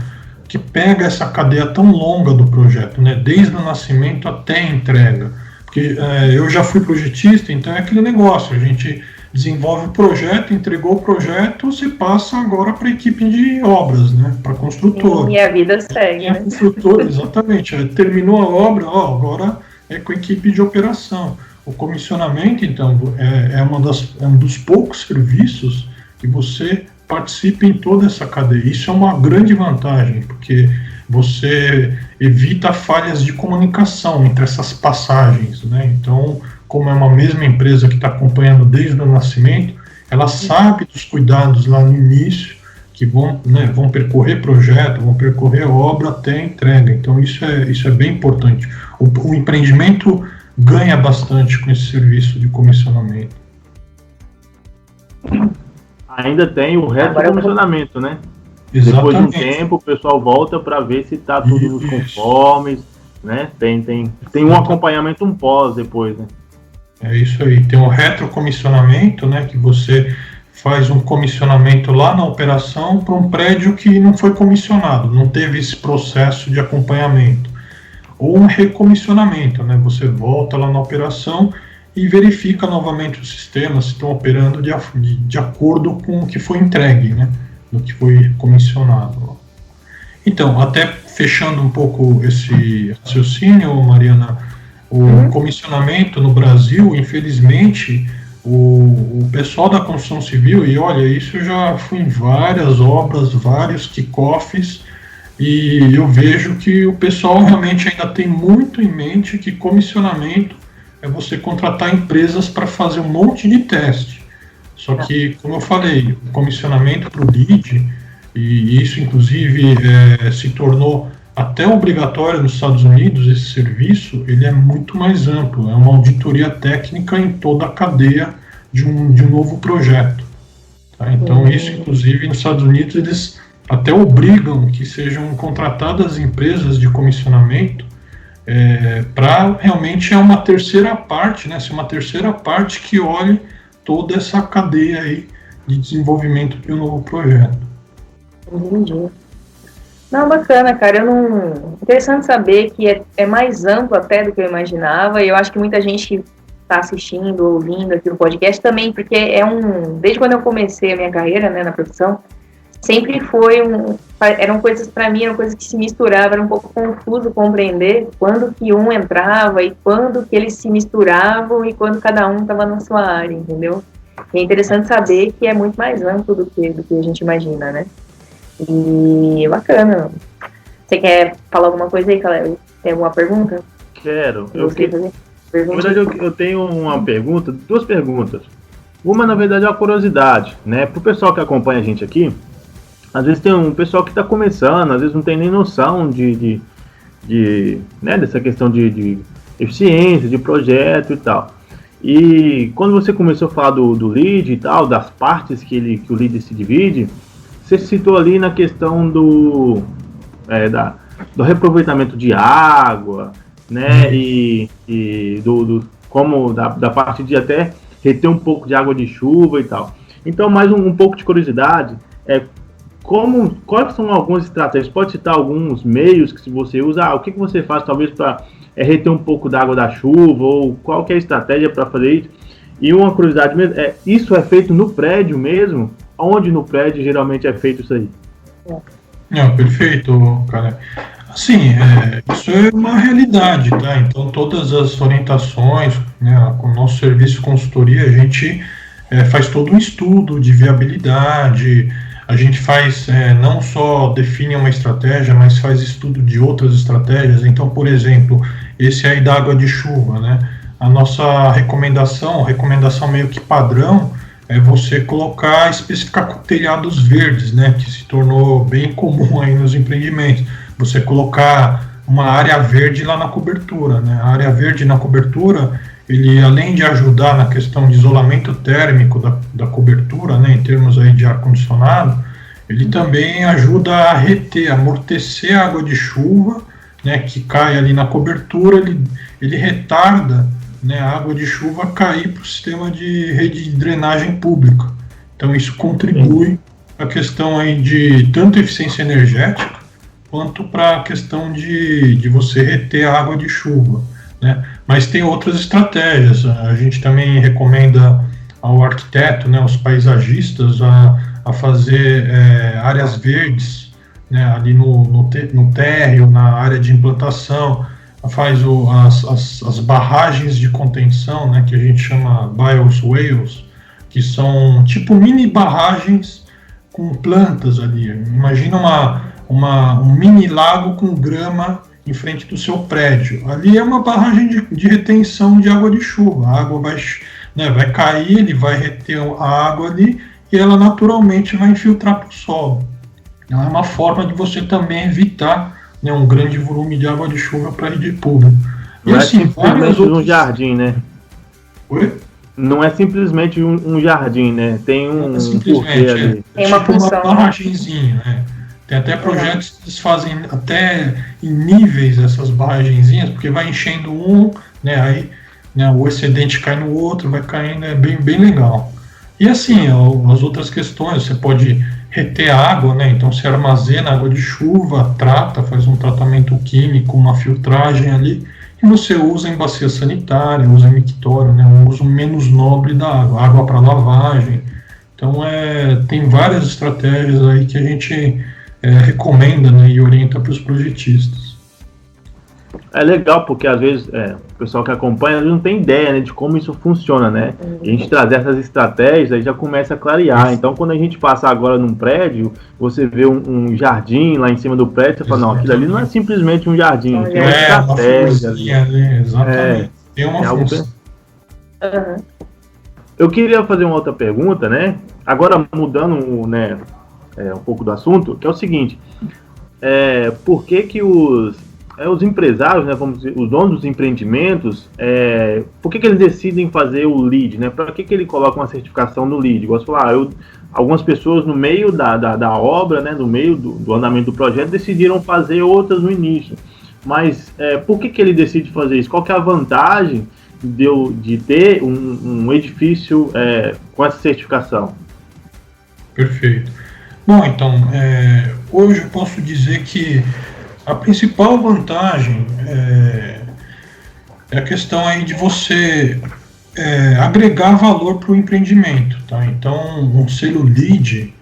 que pega essa cadeia tão longa do projeto, né, desde o nascimento até a entrega. Porque eu já fui projetista, então é aquele negócio, a gente desenvolve o projeto, entregou o projeto, você passa agora para a equipe de obras, né? Para a construtora. E a vida segue, né? Construtora, exatamente. Terminou a obra, agora é com a equipe de operação. O comissionamento, então, é um dos poucos serviços que você participa em toda essa cadeia. Isso é uma grande vantagem, porque você evita falhas de comunicação entre essas passagens, né? Então, como é uma mesma empresa que está acompanhando desde o nascimento, ela sabe dos cuidados lá no início, que vão percorrer projeto, vão percorrer obra até a entrega. Então, isso é bem importante. O empreendimento ganha bastante com esse serviço de comissionamento. Ainda tem o retrocomissionamento, né? Exatamente. Depois de um tempo, o pessoal volta para ver se está tudo nos conformes, né? Tem um acompanhamento, um pós depois, né? É isso aí. Tem o retrocomissionamento, né? Que você faz um comissionamento lá na operação para um prédio que não foi comissionado, não teve esse processo de acompanhamento. Ou um recomissionamento, né? Você volta lá na operação e verifica novamente os sistemas se estão operando de acordo com o que foi entregue, né? Do que foi comissionado. Então, até fechando um pouco esse raciocínio, Mariana, o comissionamento no Brasil, infelizmente, o pessoal da construção civil, e olha, isso eu já fui em várias obras, vários kickoffs, e eu vejo que o pessoal realmente ainda tem muito em mente que comissionamento é você contratar empresas para fazer um monte de teste. Só que, como eu falei, o comissionamento para o LEED, e isso inclusive se tornou até obrigatório nos Estados Unidos, esse serviço, ele é muito mais amplo, é uma auditoria técnica em toda a cadeia de um novo projeto. Tá? Então, isso inclusive nos Estados Unidos, eles até obrigam que sejam contratadas empresas de comissionamento para realmente uma terceira parte, né, ser uma terceira parte que olhe toda essa cadeia aí de desenvolvimento de um novo projeto. Entendi. Não, bacana, cara. Interessante saber que é mais amplo até do que eu imaginava, e eu acho que muita gente que está assistindo, ouvindo aqui no podcast também, porque desde quando eu comecei a minha carreira, né, na profissão, sempre eram coisas, para mim, eram coisas que se misturavam, era um pouco confuso compreender quando que um entrava e quando que eles se misturavam e quando cada um estava na sua área, entendeu? E é interessante saber que é muito mais amplo do que a gente imagina, né? E bacana. Você quer falar alguma coisa aí, Caleb? Tem alguma pergunta? Quero. Na verdade, eu tenho uma pergunta, duas perguntas. Uma, na verdade, é uma curiosidade, né? Para o pessoal que acompanha a gente aqui, às vezes tem um pessoal que está começando, às vezes não tem nem noção né, dessa questão de eficiência, de projeto e tal. E quando você começou a falar do LEED e tal, das partes que o LEED se divide, você citou ali na questão do reaproveitamento de água, né, e da parte de até reter um pouco de água de chuva e tal. Então, mais um pouco de curiosidade, quais são algumas estratégias? Pode citar alguns meios que você usa? O que você faz talvez para reter um pouco da água da chuva, ou qual que é a estratégia para fazer isso? E uma curiosidade mesmo, isso é feito no prédio mesmo? Onde no prédio geralmente é feito isso aí? Não, perfeito, cara. Assim, isso é uma realidade, tá? Então, todas as orientações, né, com o nosso serviço de consultoria, a gente faz todo um estudo de viabilidade, a gente faz, não só define uma estratégia, mas faz estudo de outras estratégias. Então, por exemplo, esse aí da água de chuva, né? A nossa recomendação meio que padrão, é você especificar com telhados verdes, né, que se tornou bem comum aí nos empreendimentos. Você colocar uma área verde lá na cobertura, né? A área verde na cobertura, ele além de ajudar na questão de isolamento térmico da cobertura, né, em termos aí de ar-condicionado, ele também ajuda a amortecer a água de chuva, né, que cai ali na cobertura, ele retarda, né, a água de chuva cair para o sistema de rede de drenagem pública. Então isso contribui para a questão aí de tanto eficiência energética quanto para a questão de você reter a água de chuva, né? Mas tem outras estratégias. A gente também recomenda ao arquiteto, né, aos paisagistas, a fazer áreas verdes, né, ali no térreo, na área de implantação, faz as barragens de contenção, né, que a gente chama bioswales, que são tipo mini barragens com plantas ali. Imagina um mini lago com grama em frente do seu prédio. Ali é uma barragem de retenção de água de chuva. A água vai cair, ele vai reter a água ali e ela naturalmente vai infiltrar para o solo. Então, é uma forma de você também evitar, né, um grande volume de água de chuva para a rede pública. Não assim, é simplesmente um jardim, né? Oi? Não é simplesmente um jardim, né? Tem um porquê ali. Tem uma função. Uma barragenzinha, né? Tem até projetos que eles fazem até em níveis essas barragenzinhas, porque vai enchendo né? Aí, né, o excedente cai no outro, vai caindo, é bem legal. E assim, as outras questões, você pode reter água, né? Então você armazena água de chuva, trata, faz um tratamento químico, uma filtragem ali, e você usa em bacia sanitária, usa em mictório, né? Um uso menos nobre da água para lavagem. Então tem várias estratégias aí que a gente recomenda, né, e orienta para os projetistas. É legal, porque às vezes o pessoal que acompanha não tem ideia, né, de como isso funciona, né? E a gente trazer essas estratégias aí já começa a clarear. Então, quando a gente passa agora num prédio, você vê um jardim lá em cima do prédio, você fala, não, aquilo ali não é simplesmente um jardim, tem uma estratégia ali. Exatamente. Tem uma função. Eu queria fazer uma outra pergunta, né? Agora mudando, né, um pouco do assunto, que é o seguinte: por que os empresários, né, vamos dizer, os donos dos empreendimentos, por que eles decidem fazer o LEED, né? Para que ele coloca uma certificação no LEED? Gosto de falar, algumas pessoas no meio da obra, né, no meio do andamento do projeto, decidiram fazer outras no início. Mas por que ele decide fazer isso? Qual que é a vantagem de ter um edifício com essa certificação? Perfeito. Bom, então, hoje eu posso dizer que a principal vantagem é a questão aí de você agregar valor para o empreendimento, tá? Então, um selo LEED,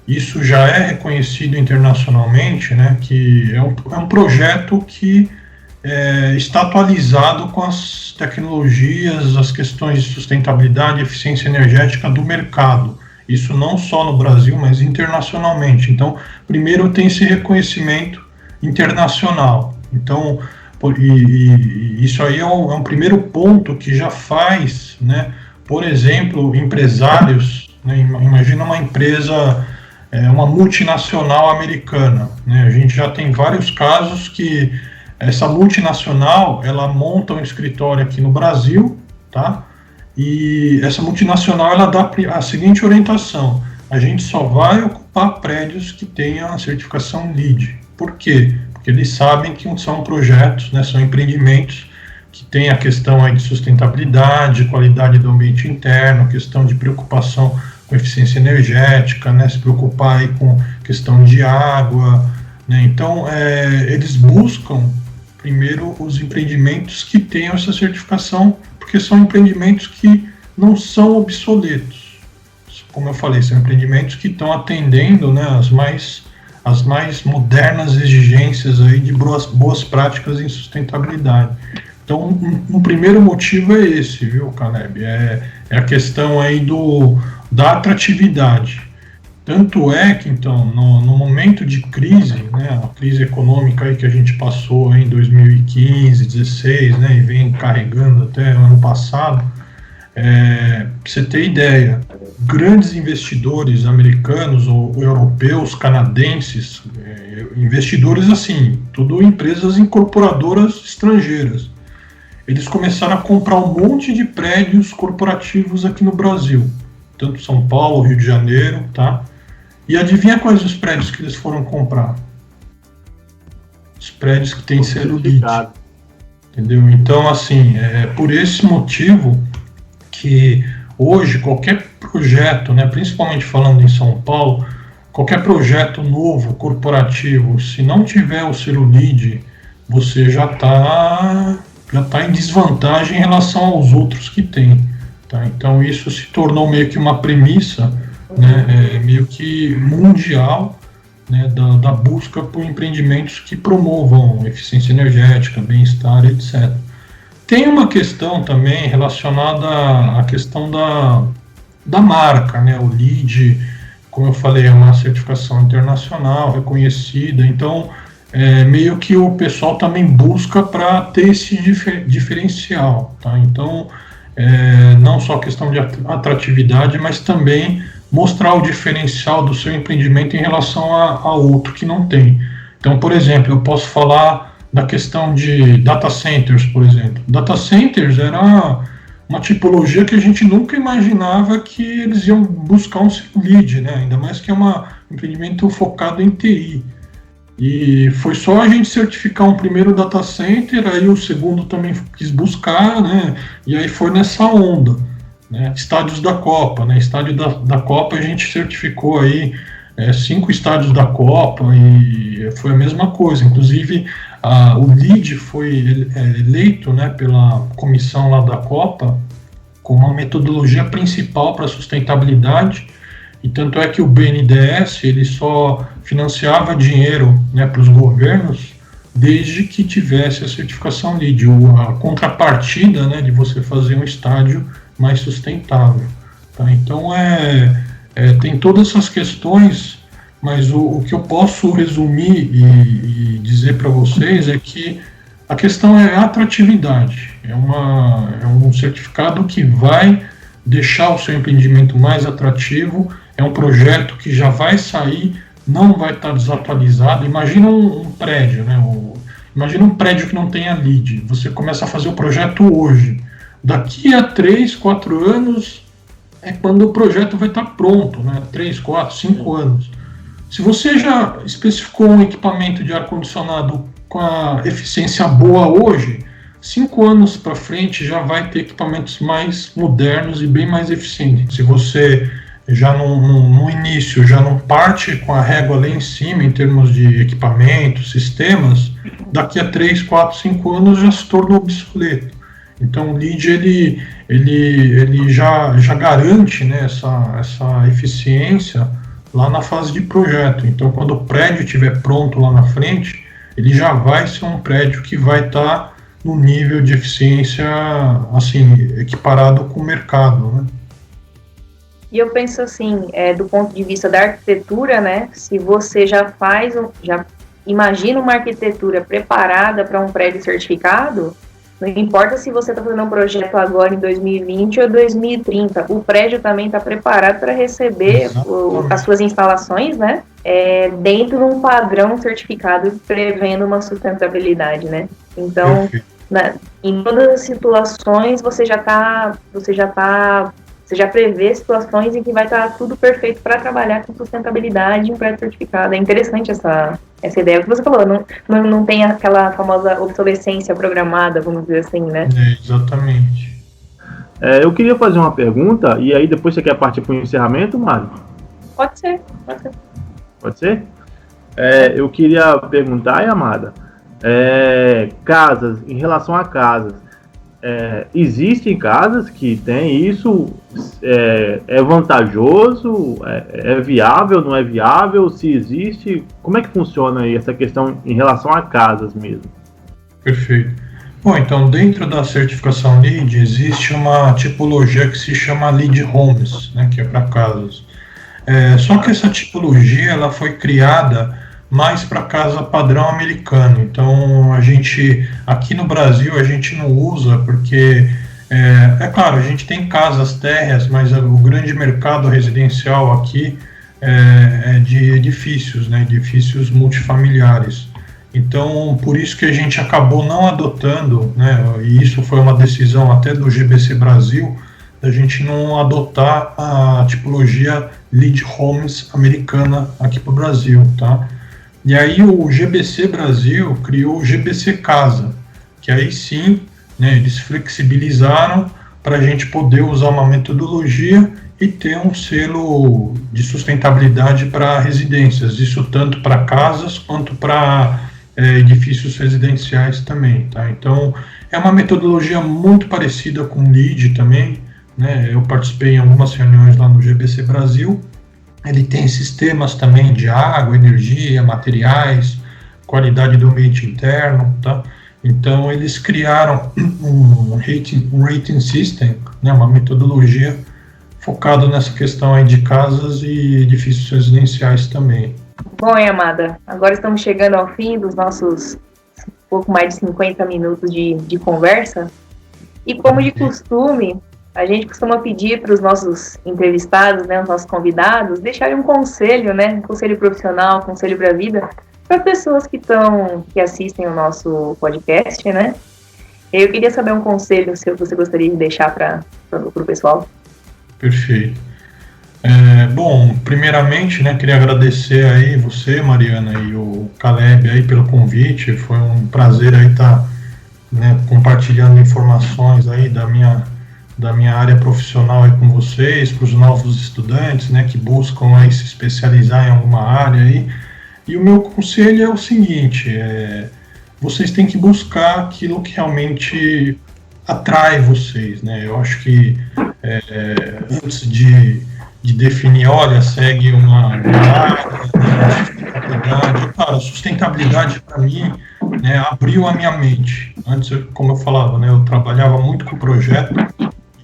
isso já é reconhecido internacionalmente, né? Que é um projeto que está atualizado com as tecnologias, as questões de sustentabilidade e eficiência energética do mercado. Isso não só no Brasil, mas internacionalmente. Então, primeiro tem esse reconhecimento internacional. Então, isso aí é um primeiro ponto que já faz, né, por exemplo, empresários, né, imagina uma empresa, uma multinacional americana, né, a gente já tem vários casos que essa multinacional, ela monta um escritório aqui no Brasil, tá? E essa multinacional, ela dá a seguinte orientação: a gente só vai ocupar prédios que tenham a certificação LEED. Por quê? Porque eles sabem que são projetos, né, são empreendimentos que têm a questão aí de sustentabilidade, qualidade do ambiente interno, questão de preocupação com eficiência energética, né, se preocupar aí com questão de água, né. Então, eles buscam primeiro os empreendimentos que tenham essa certificação, porque são empreendimentos que não são obsoletos. Como eu falei, são empreendimentos que estão atendendo, né, as mais modernas exigências aí de boas práticas em sustentabilidade. Então, um primeiro motivo é esse, viu, Caleb? É a questão aí da atratividade. Tanto é que, então, no momento de crise, né, a crise econômica aí que a gente passou aí em 2015, 2016, né, e vem carregando até o ano passado, pra você ter ideia, grandes investidores americanos ou europeus, canadenses, investidores assim, tudo empresas incorporadoras estrangeiras, eles começaram a comprar um monte de prédios corporativos aqui no Brasil, tanto São Paulo, Rio de Janeiro, tá? E adivinha quais os prédios que eles foram comprar? Os prédios que têm selo LEED. Entendeu? Então, assim, por esse motivo que hoje qualquer projeto, né, principalmente falando em São Paulo, qualquer projeto novo, corporativo, se não tiver o selo LEED, você já está em desvantagem em relação aos outros que tem. Tá? Então isso se tornou meio que uma premissa, né, meio que mundial, né, da busca por empreendimentos que promovam eficiência energética, bem-estar, etc. Tem uma questão também relacionada à questão da marca, né, o LEED, como eu falei, é uma certificação internacional reconhecida, então meio que o pessoal também busca para ter esse diferencial, tá? Então, não só questão de atratividade, mas também mostrar o diferencial do seu empreendimento em relação a outro que não tem. Então, por exemplo, eu posso falar da questão de data centers, por exemplo. Data centers era uma tipologia que a gente nunca imaginava que eles iam buscar um LEED, né? Ainda mais que é um empreendimento focado em TI. E foi só a gente certificar um primeiro data center, aí o segundo também quis buscar, né? E aí foi nessa onda, né? Estádios da Copa, né? Estádio da Copa a gente certificou aí 5 estádios da Copa e foi a mesma coisa. Inclusive o LEED foi eleito, né, pela comissão lá da Copa como uma metodologia principal para sustentabilidade. E tanto é que o BNDES ele só financiava dinheiro, né, para os governos desde que tivesse a certificação LEED, a contrapartida, né, de você fazer um estádio mais sustentável. Tá? Então tem todas essas questões, mas o que eu posso resumir e dizer para vocês é que a questão é a atratividade. É um certificado que vai deixar o seu empreendimento mais atrativo. É um projeto que já vai sair, não vai estar desatualizado. Imagina um prédio, né? Imagina um prédio que não tenha LEED. Você começa a fazer o projeto hoje. Daqui a 3, 4 anos é quando o projeto vai estar pronto, né? 3, 4, 5 anos. Se você já especificou um equipamento de ar-condicionado com a eficiência boa hoje, 5 anos para frente já vai ter equipamentos mais modernos e bem mais eficientes. Se você já no início já não parte com a régua lá em cima em termos de equipamentos, sistemas, daqui a 3, 4, 5 anos já se torna obsoleto. Então o LEED ele já garante, né, essa eficiência lá na fase de projeto. Então quando o prédio estiver pronto lá na frente, ele já vai ser um prédio que vai estar no nível de eficiência assim, equiparado com o mercado, né? E eu penso assim, do ponto de vista da arquitetura, né, se você já imagina uma arquitetura preparada para um prédio certificado, não importa se você está fazendo um projeto agora em 2020 ou 2030, o prédio também está preparado para receber as suas instalações, né, dentro de um padrão certificado prevendo uma sustentabilidade, né. Então, em todas as situações você já prevê situações em que vai estar tudo perfeito para trabalhar com sustentabilidade em um prédio certificado. É interessante essa ideia. O que você falou, não tem aquela famosa obsolescência programada, vamos dizer assim, né? Exatamente. Eu queria fazer uma pergunta, e aí depois você quer partir para o encerramento, Mário? Pode ser. Pode ser? Eu queria perguntar, Yamada, casas, em relação a casas, existem casas que tem isso, é vantajoso, é viável, não é viável? Se existe, como é que funciona aí essa questão em relação a casas mesmo? Perfeito. Bom, então dentro da certificação LEED existe uma tipologia que se chama LEED Homes, né, que é para casas. Só que essa tipologia ela foi criada mais para casa padrão americano. Então a gente aqui no Brasil a gente não usa porque claro, a gente tem casas térreas, mas o grande mercado residencial aqui é de edifícios, né, edifícios multifamiliares. Então por isso que a gente acabou não adotando, né, e isso foi uma decisão até do GBC Brasil, da gente não adotar a tipologia LEED Homes americana aqui para o Brasil, tá? E aí o GBC Brasil criou o GBC Casa, que aí sim, né, eles flexibilizaram para a gente poder usar uma metodologia e ter um selo de sustentabilidade para residências, isso tanto para casas quanto para edifícios residenciais também, tá? Então é uma metodologia muito parecida com o LEED também, né? Eu participei em algumas reuniões lá no GBC Brasil. Ele tem sistemas também de água, energia, materiais, qualidade do ambiente interno, tá? Então, eles criaram um rating system, né, uma metodologia focada nessa questão aí de casas e edifícios residenciais também. Bom, Yamada, agora estamos chegando ao fim dos nossos pouco mais de 50 minutos de conversa. E como de costume, a gente costuma pedir para os nossos entrevistados, né, os nossos convidados, deixarem um conselho, né, um conselho profissional, um conselho para a vida, para pessoas que assistem o nosso podcast, né? Eu queria saber um conselho se você gostaria de deixar para o pessoal. Perfeito. Bom, primeiramente, né, queria agradecer aí você, Mariana, e o Caleb aí pelo convite. Foi um prazer aí estar, né, compartilhando informações aí da minha área profissional aí com vocês, para os novos estudantes, né, que buscam aí se especializar em alguma área aí. E o meu conselho é o seguinte, vocês têm que buscar aquilo que realmente atrai vocês, né? Eu acho que antes de definir, olha, segue uma área, sustentabilidade. Cara, sustentabilidade para mim, né, abriu a minha mente. Antes, como eu falava, né, eu trabalhava muito com projeto,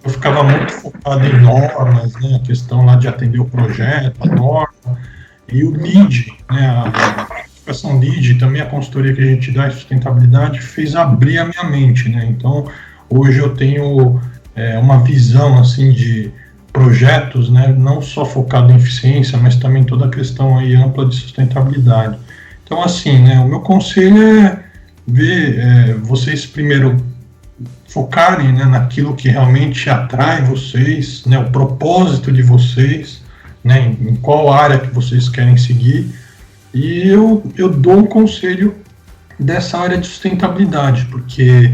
eu ficava muito focado em normas, né, a questão lá de atender o projeto, a norma, e o LEED, né, a certificação LEED, também a consultoria que a gente dá em sustentabilidade, fez abrir a minha mente, né? Então, hoje eu tenho uma visão, assim, de projetos, né, não só focado em eficiência, mas também toda a questão aí ampla de sustentabilidade. Então, assim, né, o meu conselho é ver vocês primeiro focarem, né, naquilo que realmente atrai vocês, né, o propósito de vocês, né, em qual área que vocês querem seguir, e eu dou um conselho dessa área de sustentabilidade, porque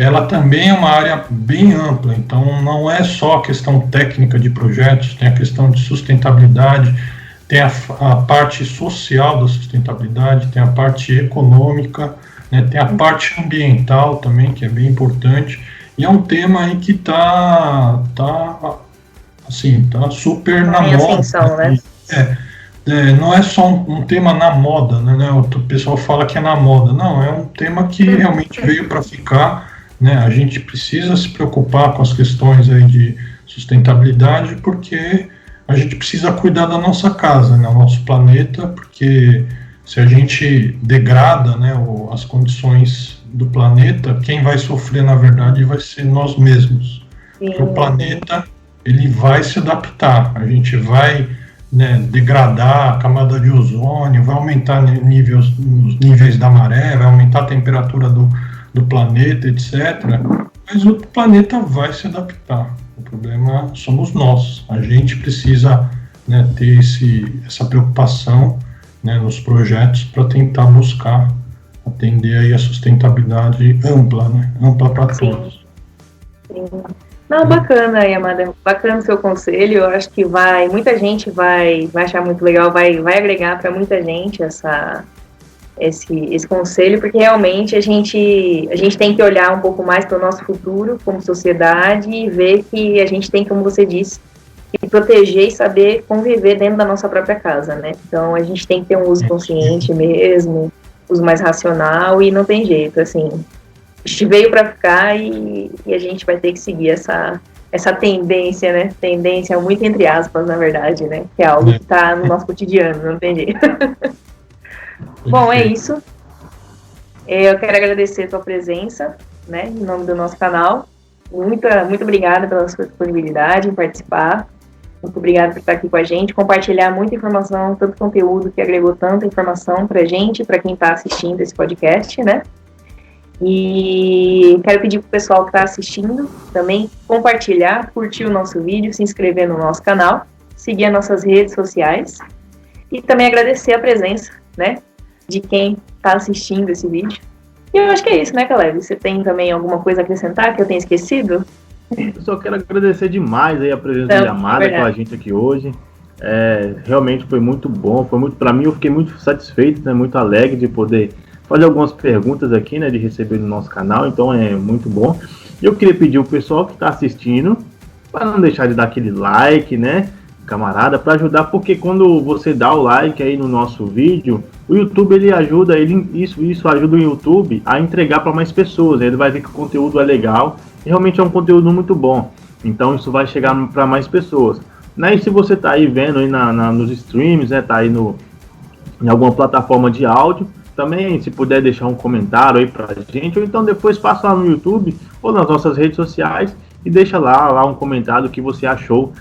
ela também é uma área bem ampla, então não é só a questão técnica de projetos, tem a questão de sustentabilidade, tem a parte social da sustentabilidade, tem a parte econômica, né, tem a parte ambiental também, que é bem importante, e é um tema aí que tá super na moda. Ascensão, né? Não é só um tema na moda, né? O pessoal fala que é na moda. Não, é um tema que realmente veio para ficar, né? A gente precisa se preocupar com as questões aí de sustentabilidade, porque a gente precisa cuidar da nossa casa, né? O nosso planeta, porque se a gente degrada, né, as condições do planeta, quem vai sofrer, na verdade, vai ser nós mesmos. Porque o planeta, ele vai se adaptar, a gente vai, né, degradar a camada de ozônio, vai aumentar os níveis da maré, vai aumentar a temperatura do planeta, etc. Mas o planeta vai se adaptar. O problema somos nós. A gente precisa, né, ter essa preocupação, né, nos projetos para tentar buscar atender aí a sustentabilidade ampla, né, ampla para todos. Sim. Não, bacana, Yamada, bacana o seu conselho. Eu acho que muita gente vai achar muito legal, vai agregar para muita gente esse conselho, porque realmente a gente tem que olhar um pouco mais para o nosso futuro como sociedade e ver que a gente tem, como você disse, que proteger e saber conviver dentro da nossa própria casa, né? Então a gente tem que ter um uso consciente mesmo, uso mais racional, e não tem jeito, assim. A gente veio para ficar e a gente vai ter que seguir essa tendência, né? Tendência muito entre aspas, na verdade, né? Que é algo que está no nosso cotidiano, não tem jeito. Bom, é isso. Eu quero agradecer a tua presença, né? Em nome do nosso canal. Muito obrigada pela sua disponibilidade em participar. Muito obrigada por estar aqui com a gente, compartilhar muita informação, tanto conteúdo que agregou tanta informação pra gente, para quem está assistindo esse podcast, né? E quero pedir pro pessoal que está assistindo também compartilhar, curtir o nosso vídeo, se inscrever no nosso canal, seguir as nossas redes sociais e também agradecer a presença, né, de quem está assistindo esse vídeo. E eu acho que é isso, né, Caleb? Você tem também alguma coisa a acrescentar que eu tenha esquecido? Eu só quero agradecer demais aí a presença da Yamada com a gente aqui hoje. Realmente foi muito bom, para mim eu fiquei muito satisfeito, né, muito alegre de poder fazer algumas perguntas aqui, né, de receber no nosso canal, então é muito bom. E eu queria pedir ao pessoal que está assistindo para não deixar de dar aquele like, né, camarada, para ajudar, porque quando você dá o like aí no nosso vídeo, o YouTube ele ajuda, isso ajuda o YouTube a entregar para mais pessoas, ele vai ver que o conteúdo é legal, e realmente é um conteúdo muito bom, então isso vai chegar para mais pessoas, né? E se você tá aí vendo aí nos streams, né, tá aí em alguma plataforma de áudio, também se puder deixar um comentário aí pra gente, ou então depois passa lá no YouTube ou nas nossas redes sociais e deixa lá um comentário que você achou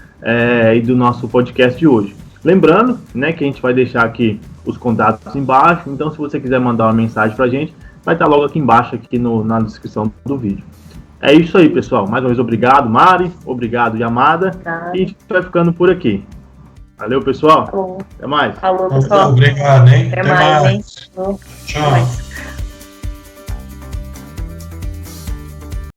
do nosso podcast de hoje. Lembrando, né, que a gente vai deixar aqui os contatos embaixo, então se você quiser mandar uma mensagem pra gente, vai estar logo aqui embaixo, aqui na descrição do vídeo. É isso aí, pessoal. Mais uma vez, obrigado, Mari. Obrigado, Yamada. Tá. E a gente vai ficando por aqui. Valeu, pessoal. Falou. Até mais. Falou, pessoal. Obrigado, hein? Até mais, hein? Tchau.